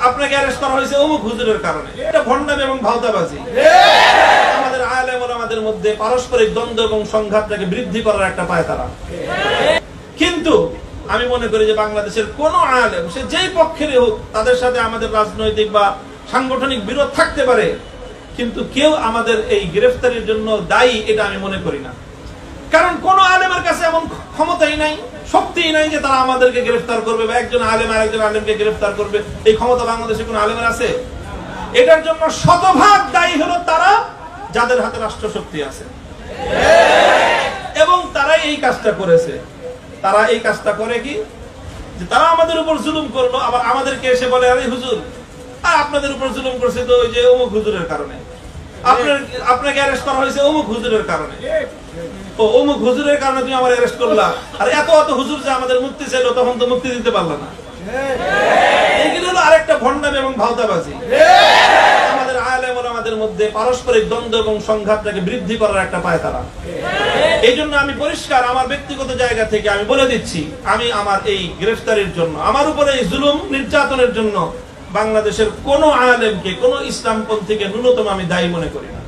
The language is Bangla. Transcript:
আপনাকে অ্যারেস্ট করা হয়েছে অমুক হুজুরের কারণে। এটা ভণ্ডামি এবং ভাওতাবাজি। আমাদের আলেম ওলামাদের মধ্যে পারস্পরিক দ্বন্দ্ব এবং সংঘাতটাকে বৃদ্ধি করার একটা পায়তারা। কিন্তু আমি মনে করি যে বাংলাদেশের কোন আলেম, সে যেই পক্ষেরই হোক, তাদের সাথে আমাদের রাজনৈতিক বা সাংগঠনিক বিরোধ থাকতে পারে, কিন্তু কেউ আমাদের এই গ্রেফতারির জন্য দায়ী এটা আমি মনে করি না। কারণ কোন আলেমের কাছে এমন ক্ষমতাই নাই, শক্তিই নাই যে তারা আমাদেরকে গ্রেফতার করবে বা একজন আলেম আরেকজন আলেমকে গ্রেফতার করবে। এই ক্ষমতা বাংলাদেশে কোন আলেমের আছে? এটার জন্য শতভাগ দায়ী হলো তারা যাদের হাতে রাষ্ট্রশক্তি আছে, এবং তারাই এই কাজটা করেছে। তারা এই কাজটা করে কি, যে তারা আমাদের উপর জুলুম করলো, আবার আমাদেরকে এসে বলে, আরে হুজুর, আর আপনাদের উপর জুলুম করছে তো ওই যে অমুক হুজুরের কারণে, আপনাকে অ্যারেস্ট করা হয়েছে অমুক হুজুরের কারণে। ও অমুক হুজুরের কারণে তুমি আমার অ্যারেস্ট করলা, আর এত এত হুজুর যে আমাদের মুক্তি চাইল, তখন তো মুক্তি দিতে পারলা না। এইগুলো হলো আরেকটা ভণ্ডামি এবং ভাওতাবাজি। আমাদের আলেম ওলামাদের মধ্যে পারস্পরিক দ্বন্দ্ব এবং সংঘাতটাকে বৃদ্ধি করার একটা পায়তারা। এই জন্য আমি পরিষ্কার আমার ব্যক্তিগত জায়গা থেকে আমি বলে দিচ্ছি, আমি আমার এই গ্রেফতারির জন্য, আমার উপরে এই জুলুম নির্যাতনের জন্য বাংলাদেশের কোন আলেমকে, কোন ইসলামপন্থীকে ন্যূনতম আমি দায়ী মনে করি না।